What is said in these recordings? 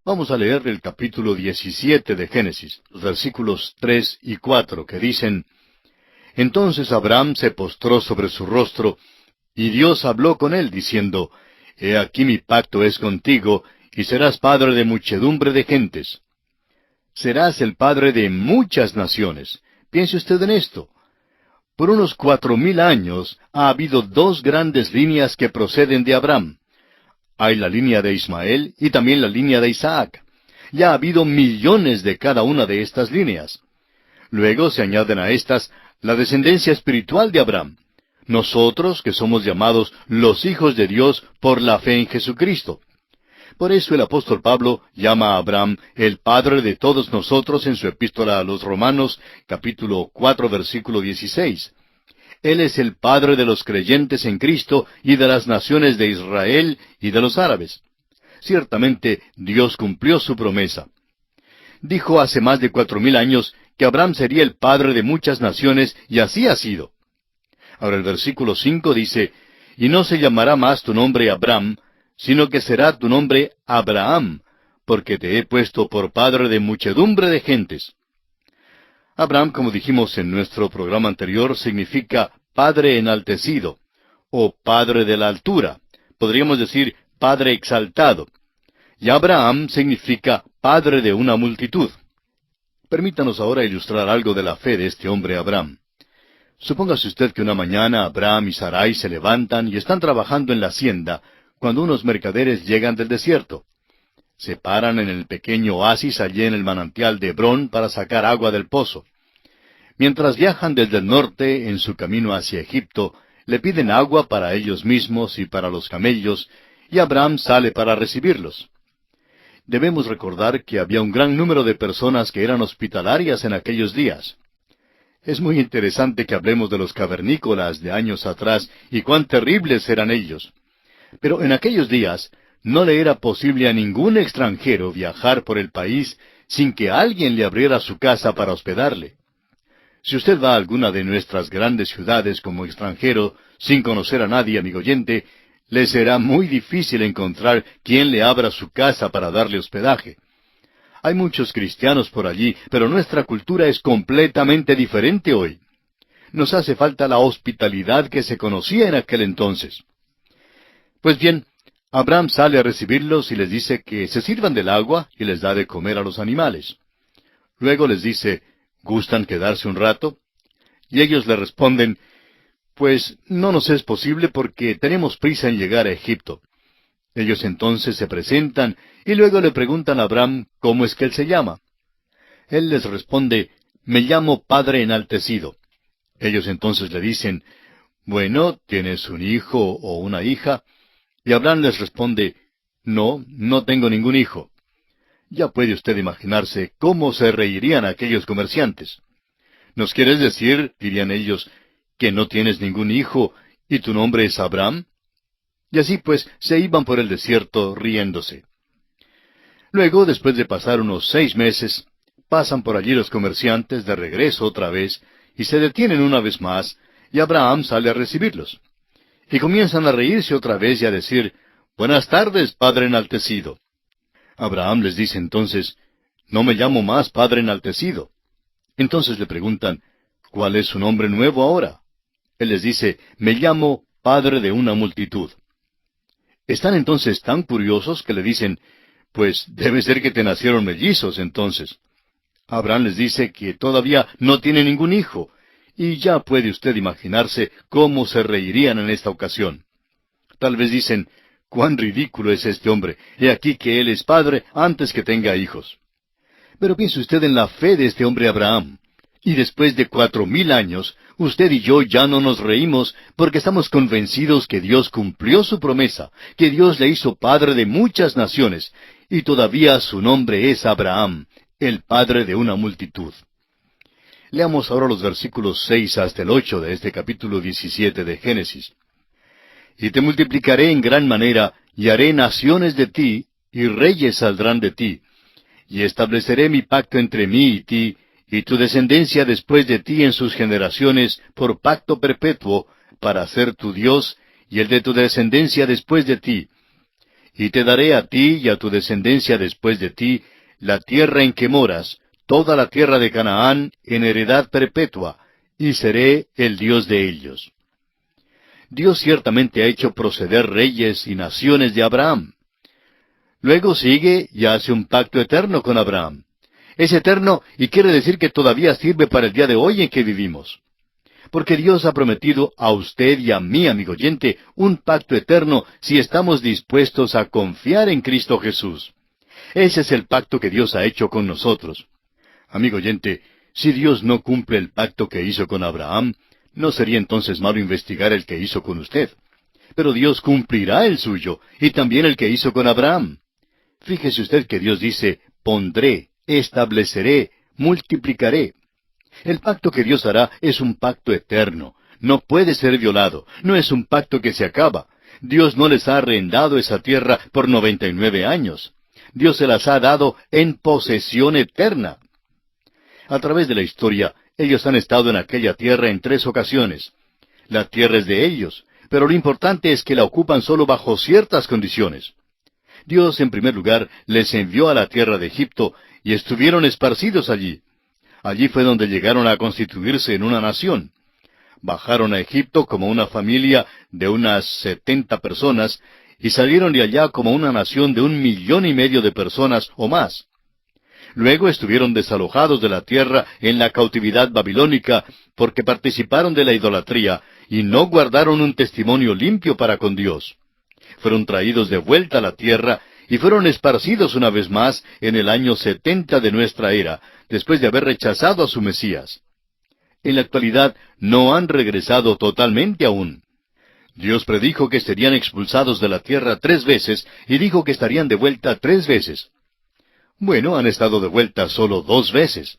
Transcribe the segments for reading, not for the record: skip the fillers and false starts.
Vamos a leer el capítulo 17 de Génesis, los versículos 3 y 4, que dicen: Entonces Abraham se postró sobre su rostro, y Dios habló con él, diciendo: He aquí mi pacto es contigo, y serás padre de muchedumbre de gentes. Serás el padre de muchas naciones. Piense usted en esto. Por unos 4000 años ha habido dos grandes líneas que proceden de Abraham. Hay la línea de Ismael y también la línea de Isaac. Ya ha habido millones de cada una de estas líneas. Luego se añaden a estas la descendencia espiritual de Abraham. Nosotros, que somos llamados los hijos de Dios por la fe en Jesucristo. Por eso el apóstol Pablo llama a Abraham el padre de todos nosotros en su epístola a los Romanos, capítulo 4, versículo 16. Él es el padre de los creyentes en Cristo y de las naciones de Israel y de los árabes. Ciertamente, Dios cumplió su promesa. Dijo hace más de 4000 años que Abraham sería el padre de muchas naciones, y así ha sido. Ahora el versículo 5 dice: Y no se llamará más tu nombre Abraham, sino que será tu nombre Abraham, porque te he puesto por padre de muchedumbre de gentes. Abraham, como dijimos en nuestro programa anterior, significa padre enaltecido, o padre de la altura. Podríamos decir padre exaltado. Y Abraham significa padre de una multitud. Permítanos ahora ilustrar algo de la fe de este hombre Abraham. Supóngase usted que una mañana Abraham y Sarai se levantan y están trabajando en la hacienda, cuando unos mercaderes llegan del desierto. Se paran en el pequeño oasis allí en el manantial de Hebrón para sacar agua del pozo. Mientras viajan desde el norte en su camino hacia Egipto, le piden agua para ellos mismos y para los camellos, y Abraham sale para recibirlos. Debemos recordar que había un gran número de personas que eran hospitalarias en aquellos días. Es muy interesante que hablemos de los cavernícolas de años atrás y cuán terribles eran ellos. Pero en aquellos días no le era posible a ningún extranjero viajar por el país sin que alguien le abriera su casa para hospedarle. Si usted va a alguna de nuestras grandes ciudades como extranjero, sin conocer a nadie, amigo oyente, le será muy difícil encontrar quien le abra su casa para darle hospedaje. Hay muchos cristianos por allí, pero nuestra cultura es completamente diferente hoy. Nos hace falta la hospitalidad que se conocía en aquel entonces. Pues bien, Abraham sale a recibirlos y les dice que se sirvan del agua y les da de comer a los animales. Luego les dice: ¿Gustan quedarse un rato? Y ellos le responden: Pues no nos es posible porque tenemos prisa en llegar a Egipto. Ellos entonces se presentan y luego le preguntan a Abraham cómo es que él se llama. Él les responde: Me llamo Padre Enaltecido. Ellos entonces le dicen: Bueno, ¿tienes un hijo o una hija? Y Abraham les responde: No, no tengo ningún hijo. Ya puede usted imaginarse cómo se reirían aquellos comerciantes. ¿Nos quieres decir, dirían ellos, que no tienes ningún hijo y tu nombre es Abraham? Y así pues se iban por el desierto riéndose. Luego, después de pasar unos 6 meses, pasan por allí los comerciantes de regreso otra vez, y se detienen una vez más, y Abraham sale a recibirlos. Y comienzan a reírse otra vez y a decir: Buenas tardes, Padre Enaltecido. Abraham les dice entonces: No me llamo más Padre Enaltecido. Entonces le preguntan: ¿Cuál es su nombre nuevo ahora? Él les dice: Me llamo Padre de una multitud. Están entonces tan curiosos que le dicen: Pues debe ser que te nacieron mellizos entonces. Abraham les dice que todavía no tiene ningún hijo, y ya puede usted imaginarse cómo se reirían en esta ocasión. Tal vez dicen: cuán ridículo es este hombre, he aquí que él es padre antes que tenga hijos. Pero piense usted en la fe de este hombre Abraham. Y después de 4000 años, usted y yo ya no nos reímos porque estamos convencidos que Dios cumplió su promesa, que Dios le hizo padre de muchas naciones, y todavía su nombre es Abraham, el padre de una multitud. Leamos ahora los versículos 6 hasta el 8 de este capítulo 17 de Génesis. Y te multiplicaré en gran manera, y haré naciones de ti, y reyes saldrán de ti. Y estableceré mi pacto entre mí y ti, y tu descendencia después de ti en sus generaciones, por pacto perpetuo, para ser tu Dios, y el de tu descendencia después de ti. Y te daré a ti y a tu descendencia después de ti la tierra en que moras, toda la tierra de Canaán, en heredad perpetua, y seré el Dios de ellos. Dios ciertamente ha hecho proceder reyes y naciones de Abraham. Luego sigue y hace un pacto eterno con Abraham. Es eterno y quiere decir que todavía sirve para el día de hoy en que vivimos. Porque Dios ha prometido a usted y a mí, amigo oyente, un pacto eterno si estamos dispuestos a confiar en Cristo Jesús. Ese es el pacto que Dios ha hecho con nosotros. Amigo oyente, si Dios no cumple el pacto que hizo con Abraham, no sería entonces malo investigar el que hizo con usted. Pero Dios cumplirá el suyo, y también el que hizo con Abraham. Fíjese usted que Dios dice, pondré, estableceré, multiplicaré. El pacto que Dios hará es un pacto eterno. No puede ser violado. No es un pacto que se acaba. Dios no les ha arrendado esa tierra por 99 años. Dios se las ha dado en posesión eterna. A través de la historia, ellos han estado en aquella tierra en 3 ocasiones. La tierra es de ellos, pero lo importante es que la ocupan solo bajo ciertas condiciones. Dios, en primer lugar, les envió a la tierra de Egipto y estuvieron esparcidos allí. Allí fue donde llegaron a constituirse en una nación. Bajaron a Egipto como una familia de unas 70 personas y salieron de allá como una nación de 1,5 millones de personas o más. Luego estuvieron desalojados de la tierra en la cautividad babilónica porque participaron de la idolatría y no guardaron un testimonio limpio para con Dios. Fueron traídos de vuelta a la tierra y fueron esparcidos una vez más en el año 70 de nuestra era, después de haber rechazado a su Mesías. En la actualidad no han regresado totalmente aún. Dios predijo que serían expulsados de la tierra 3 veces y dijo que estarían de vuelta 3 veces. Bueno, han estado de vuelta solo 2 veces.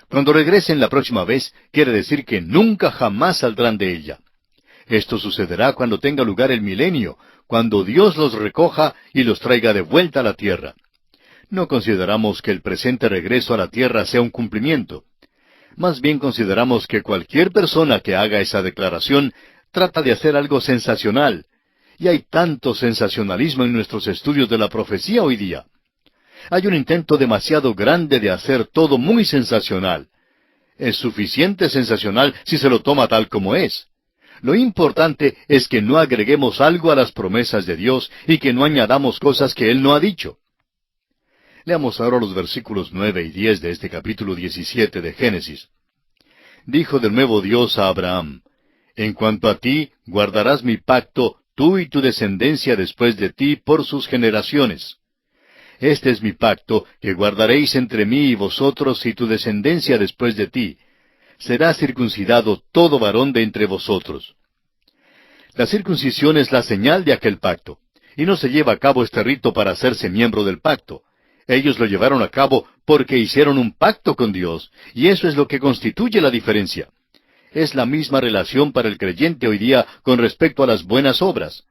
Cuando regresen la próxima vez, quiere decir que nunca jamás saldrán de ella. Esto sucederá cuando tenga lugar el milenio, cuando Dios los recoja y los traiga de vuelta a la tierra. No consideramos que el presente regreso a la tierra sea un cumplimiento. Más bien consideramos que cualquier persona que haga esa declaración trata de hacer algo sensacional. Y hay tanto sensacionalismo en nuestros estudios de la profecía hoy día. Hay un intento demasiado grande de hacer todo muy sensacional. Es suficiente sensacional si se lo toma tal como es. Lo importante es que no agreguemos algo a las promesas de Dios y que no añadamos cosas que Él no ha dicho. Leamos ahora los versículos 9 y 10 de este capítulo 17 de Génesis. Dijo de nuevo Dios a Abraham, en cuanto a ti, guardarás mi pacto, tú y tu descendencia después de ti por sus generaciones. Este es mi pacto, que guardaréis entre mí y vosotros y tu descendencia después de ti. Será circuncidado todo varón de entre vosotros. La circuncisión es la señal de aquel pacto, y no se lleva a cabo este rito para hacerse miembro del pacto. Ellos lo llevaron a cabo porque hicieron un pacto con Dios, y eso es lo que constituye la diferencia. Es la misma relación para el creyente hoy día con respecto a las buenas obras.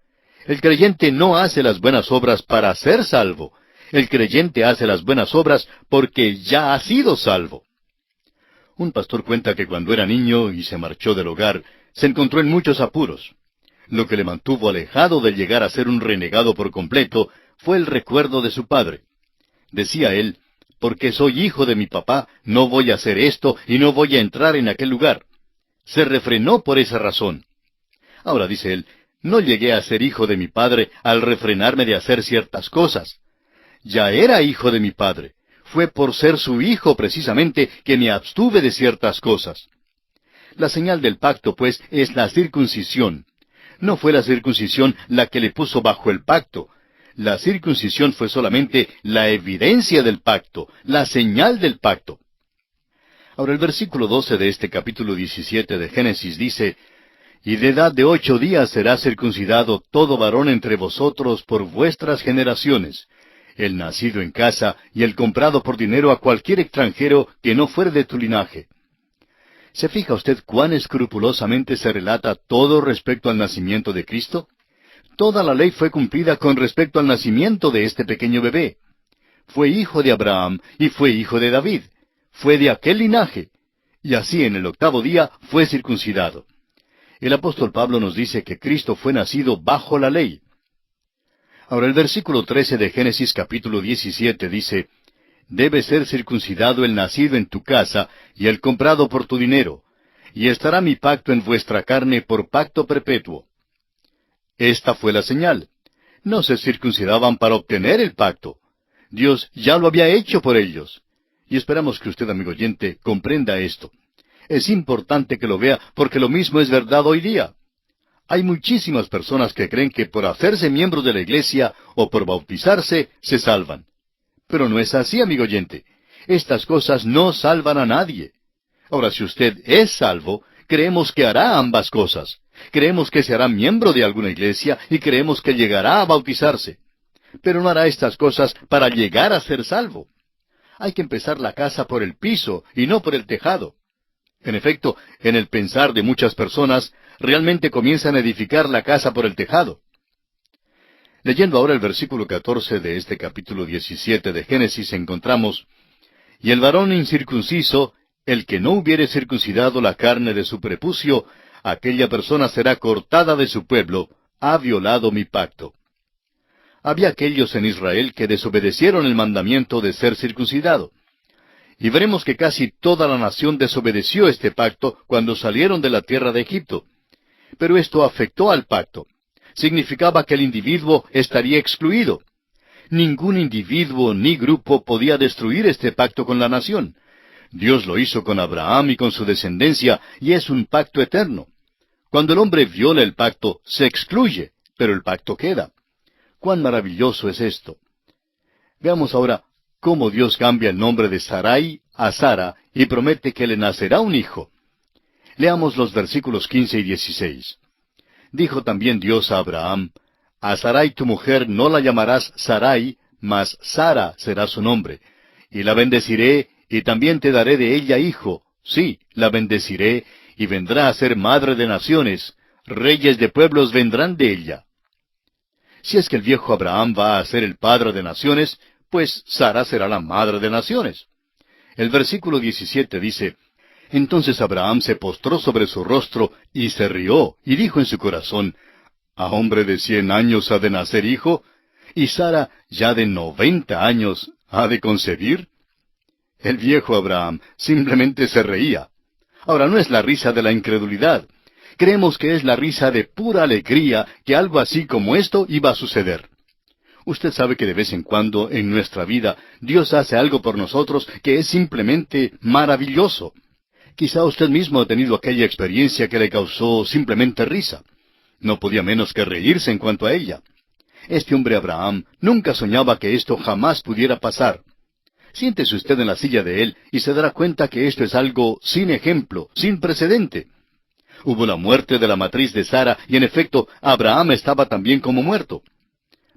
El creyente no hace las buenas obras para ser salvo. El creyente hace las buenas obras porque ya ha sido salvo. Un pastor cuenta que cuando era niño y se marchó del hogar, se encontró en muchos apuros. Lo que le mantuvo alejado de llegar a ser un renegado por completo fue el recuerdo de su padre. Decía él, porque soy hijo de mi papá, no voy a hacer esto y no voy a entrar en aquel lugar. Se refrenó por esa razón. Ahora dice él, no llegué a ser hijo de mi padre al refrenarme de hacer ciertas cosas. Ya era hijo de mi padre. Fue por ser su hijo precisamente que me abstuve de ciertas cosas. La señal del pacto, pues, es la circuncisión. No fue la circuncisión la que le puso bajo el pacto. La circuncisión fue solamente la evidencia del pacto, la señal del pacto. Ahora el versículo 12 de este capítulo 17 de Génesis dice, y de edad de 8 días será circuncidado todo varón entre vosotros por vuestras generaciones, el nacido en casa y el comprado por dinero a cualquier extranjero que no fuere de tu linaje. ¿Se fija usted cuán escrupulosamente se relata todo respecto al nacimiento de Cristo? Toda la ley fue cumplida con respecto al nacimiento de este pequeño bebé. Fue hijo de Abraham y fue hijo de David. Fue de aquel linaje. Y así en el 8º día fue circuncidado. El apóstol Pablo nos dice que Cristo fue nacido bajo la ley. Ahora el versículo 13 de Génesis capítulo 17 dice, «Debe ser circuncidado el nacido en tu casa y el comprado por tu dinero, y estará mi pacto en vuestra carne por pacto perpetuo». Esta fue la señal. No se circuncidaban para obtener el pacto. Dios ya lo había hecho por ellos. Y esperamos que usted, amigo oyente, comprenda esto. Es importante que lo vea porque lo mismo es verdad hoy día. Hay muchísimas personas que creen que por hacerse miembros de la iglesia o por bautizarse se salvan. Pero no es así, amigo oyente. Estas cosas no salvan a nadie. Ahora, si usted es salvo, creemos que hará ambas cosas. Creemos que se hará miembro de alguna iglesia y creemos que llegará a bautizarse. Pero no hará estas cosas para llegar a ser salvo. Hay que empezar la casa por el piso y no por el tejado. En efecto, en el pensar de muchas personas, realmente comienzan a edificar la casa por el tejado. Leyendo ahora el versículo 14 de este capítulo 17 de Génesis, encontramos, «Y el varón incircunciso, el que no hubiere circuncidado la carne de su prepucio, aquella persona será cortada de su pueblo, ha violado mi pacto». Había aquellos en Israel que desobedecieron el mandamiento de ser circuncidado. Y veremos que casi toda la nación desobedeció este pacto cuando salieron de la tierra de Egipto. Pero esto afectó al pacto. Significaba que el individuo estaría excluido. Ningún individuo ni grupo podía destruir este pacto con la nación. Dios lo hizo con Abraham y con su descendencia, y es un pacto eterno. Cuando el hombre viola el pacto, se excluye, pero el pacto queda. ¡Cuán maravilloso es esto! Veamos ahora cómo Dios cambia el nombre de Sarai a Sara y promete que le nacerá un hijo. Leamos los versículos 15 y 16. Dijo también Dios a Abraham, «A Sarai tu mujer no la llamarás Sarai, mas Sara será su nombre, y la bendeciré, y también te daré de ella hijo, sí, la bendeciré, y vendrá a ser madre de naciones, reyes de pueblos vendrán de ella». Si es que el viejo Abraham va a ser el padre de naciones, pues Sara será la madre de naciones. El versículo 17 dice, «Entonces Abraham se postró sobre su rostro y se rió, y dijo en su corazón, ¿A hombre de 100 años ha de nacer hijo? ¿Y Sara, ya de 90 años, ha de concebir?» El viejo Abraham simplemente se reía. Ahora, no es la risa de la incredulidad. Creemos que es la risa de pura alegría que algo así como esto iba a suceder. Usted sabe que de vez en cuando en nuestra vida Dios hace algo por nosotros que es simplemente maravilloso. Quizá usted mismo ha tenido aquella experiencia que le causó simplemente risa. No podía menos que reírse en cuanto a ella. Este hombre Abraham nunca soñaba que esto jamás pudiera pasar. Siéntese usted en la silla de él y se dará cuenta que esto es algo sin ejemplo, sin precedente. Hubo la muerte de la matriz de Sara y en efecto Abraham estaba también como muerto.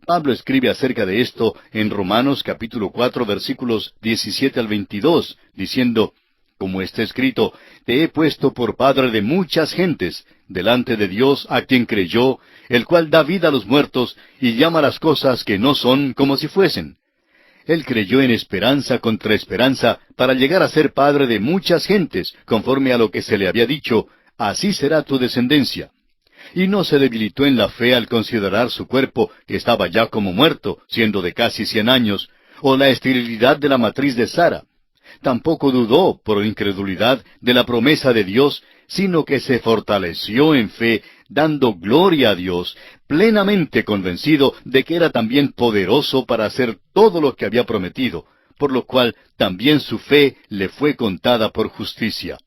Pablo escribe acerca de esto en Romanos capítulo 4 versículos 17 al 22, diciendo, «Como está escrito, te he puesto por padre de muchas gentes, delante de Dios a quien creyó, el cual da vida a los muertos y llama las cosas que no son como si fuesen». Él creyó en esperanza contra esperanza para llegar a ser padre de muchas gentes, conforme a lo que se le había dicho, «Así será tu descendencia». Y no se debilitó en la fe al considerar su cuerpo, que estaba ya como muerto, siendo de casi 100 años, o la esterilidad de la matriz de Sara. Tampoco dudó, por incredulidad, de la promesa de Dios, sino que se fortaleció en fe, dando gloria a Dios, plenamente convencido de que era también poderoso para hacer todo lo que había prometido, por lo cual también su fe le fue contada por justicia.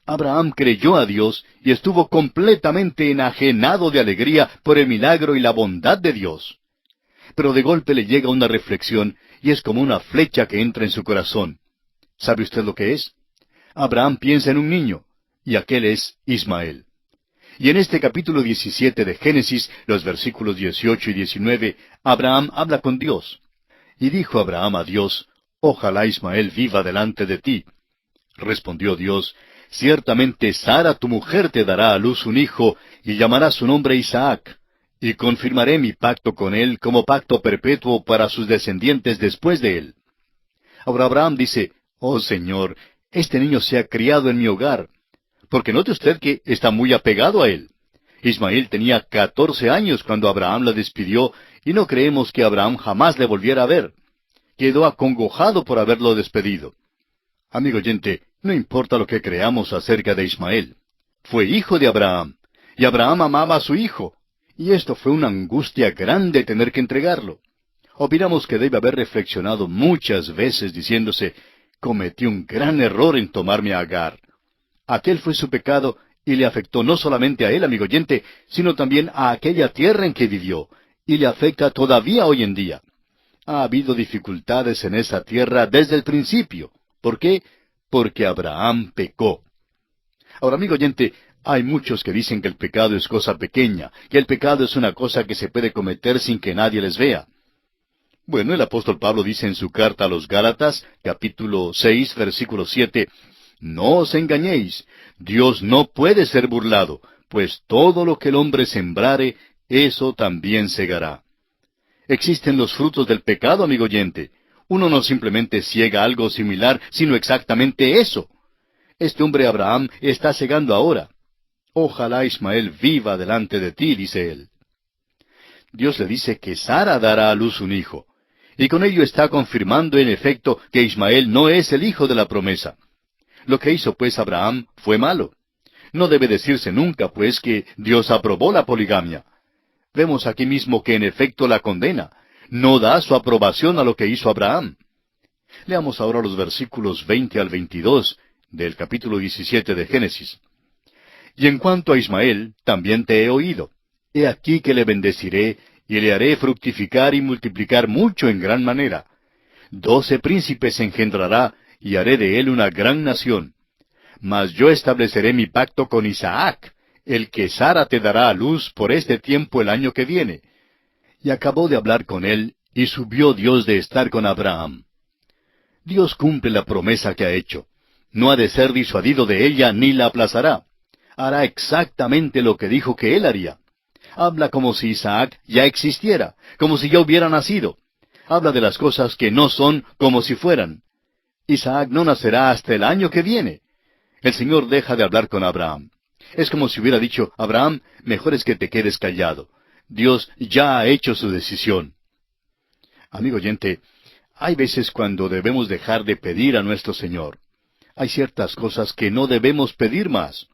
Abraham creyó a Dios y estuvo completamente enajenado de alegría por el milagro y la bondad de Dios. Pero de golpe le llega una reflexión y es como una flecha que entra en su corazón. ¿Sabe usted lo que es? Abraham piensa en un niño, y aquel es Ismael. Y en este capítulo 17 de Génesis, los versículos 18 y 19, Abraham habla con Dios. Y dijo Abraham a Dios, «Ojalá Ismael viva delante de ti». Respondió Dios, «Ciertamente Sara tu mujer te dará a luz un hijo, y llamará su nombre Isaac, y confirmaré mi pacto con él como pacto perpetuo para sus descendientes después de él». Ahora Abraham dice, «Oh Señor, este niño se ha criado en mi hogar», porque note usted que está muy apegado a él. Ismael tenía 14 años cuando Abraham la despidió, y no creemos que Abraham jamás le volviera a ver. Quedó acongojado por haberlo despedido. Amigo oyente, no importa lo que creamos acerca de Ismael. Fue hijo de Abraham, y Abraham amaba a su hijo, y esto fue una angustia grande tener que entregarlo. Opinamos que debe haber reflexionado muchas veces diciéndose, cometí un gran error en tomarme a Agar. Aquel fue su pecado y le afectó no solamente a él, amigo oyente, sino también a aquella tierra en que vivió, y le afecta todavía hoy en día. Ha habido dificultades en esa tierra desde el principio. ¿Por qué? Porque Abraham pecó. Ahora, amigo oyente, hay muchos que dicen que el pecado es cosa pequeña, que el pecado es una cosa que se puede cometer sin que nadie les vea. Bueno, el apóstol Pablo dice en su carta a los Gálatas, capítulo 6, versículo 7, no os engañéis, Dios no puede ser burlado, pues todo lo que el hombre sembrare, eso también segará. Existen los frutos del pecado, amigo oyente. Uno no simplemente ciega algo similar, sino exactamente eso. Este hombre Abraham está cegando ahora. Ojalá Ismael viva delante de ti, dice él. Dios le dice que Sara dará a luz un hijo. Y con ello está confirmando en efecto que Ismael no es el hijo de la promesa. Lo que hizo pues Abraham fue malo. No debe decirse nunca pues que Dios aprobó la poligamia. Vemos aquí mismo que en efecto la condena. No da su aprobación a lo que hizo Abraham. Leamos ahora los versículos 20 al 22 del capítulo 17 de Génesis. Y en cuanto a Ismael, también te he oído. He aquí que le bendeciré, y le haré fructificar y multiplicar mucho en gran manera. 12 príncipes engendrará, y haré de él una gran nación. Mas yo estableceré mi pacto con Isaac, el que Sara te dará a luz por este tiempo el año que viene. Y acabó de hablar con él, y subió Dios de estar con Abraham. Dios cumple la promesa que ha hecho. No ha de ser disuadido de ella, ni la aplazará. Hará exactamente lo que dijo que él haría. Habla como si Isaac ya existiera, como si ya hubiera nacido. Habla de las cosas que no son como si fueran. Isaac no nacerá hasta el año que viene. El Señor deja de hablar con Abraham. Es como si hubiera dicho, Abraham, mejor es que te quedes callado. Dios ya ha hecho su decisión. Amigo oyente, hay veces cuando debemos dejar de pedir a nuestro Señor. Hay ciertas cosas que no debemos pedir más.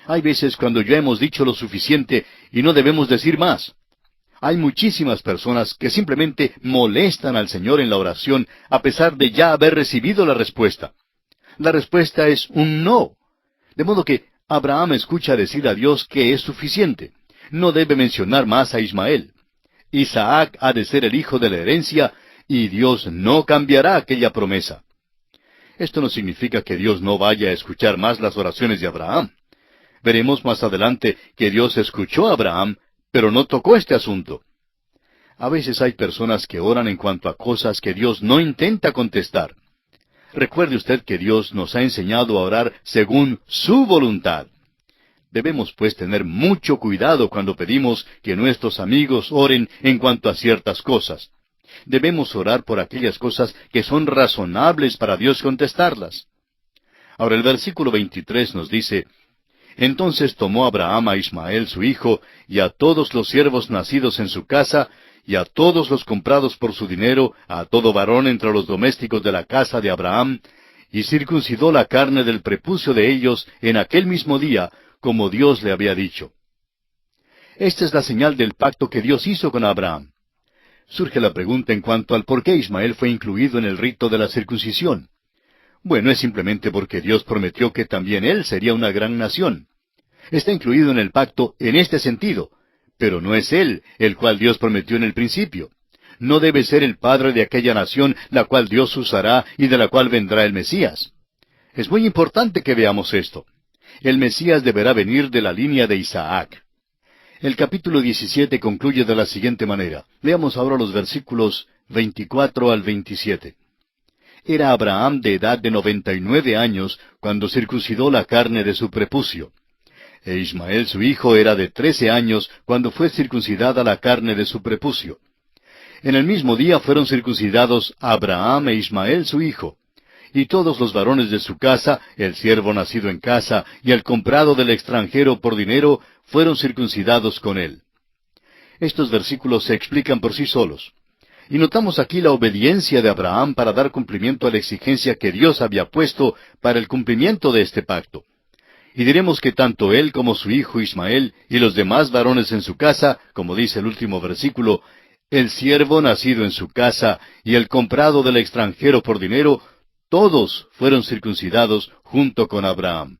Hay veces cuando ya hemos dicho lo suficiente y no debemos decir más. Hay muchísimas personas que simplemente molestan al Señor en la oración a pesar de ya haber recibido la respuesta. La respuesta es un no. De modo que Abraham escucha decir a Dios que es suficiente. No debe mencionar más a Ismael. Isaac ha de ser el hijo de la herencia y Dios no cambiará aquella promesa. Esto no significa que Dios no vaya a escuchar más las oraciones de Abraham. Veremos más adelante que Dios escuchó a Abraham, pero no tocó este asunto. A veces hay personas que oran en cuanto a cosas que Dios no intenta contestar. Recuerde usted que Dios nos ha enseñado a orar según su voluntad. Debemos pues tener mucho cuidado cuando pedimos que nuestros amigos oren en cuanto a ciertas cosas. Debemos orar por aquellas cosas que son razonables para Dios contestarlas. Ahora el versículo 23 nos dice, entonces tomó Abraham a Ismael su hijo, y a todos los siervos nacidos en su casa, y a todos los comprados por su dinero, a todo varón entre los domésticos de la casa de Abraham, y circuncidó la carne del prepucio de ellos en aquel mismo día, como Dios le había dicho. Esta es la señal del pacto que Dios hizo con Abraham. Surge la pregunta en cuanto al por qué Ismael fue incluido en el rito de la circuncisión. Bueno, es simplemente porque Dios prometió que también él sería una gran nación. Está incluido en el pacto en este sentido, pero no es él el cual Dios prometió en el principio. No debe ser el padre de aquella nación la cual Dios usará y de la cual vendrá el Mesías. Es muy importante que veamos esto. El Mesías deberá venir de la línea de Isaac. El capítulo 17 concluye de la siguiente manera. Leamos ahora los versículos 24 al 27. Era Abraham de edad de 99 años cuando circuncidó la carne de su prepucio. E Ismael su hijo era de 13 años cuando fue circuncidada la carne de su prepucio. En el mismo día fueron circuncidados Abraham e Ismael su hijo. Y todos los varones de su casa, el siervo nacido en casa y el comprado del extranjero por dinero, fueron circuncidados con él. Estos versículos se explican por sí solos. Y notamos aquí la obediencia de Abraham para dar cumplimiento a la exigencia que Dios había puesto para el cumplimiento de este pacto. Y diremos que tanto él como su hijo Ismael y los demás varones en su casa, como dice el último versículo, el siervo nacido en su casa y el comprado del extranjero por dinero, todos fueron circuncidados junto con Abraham.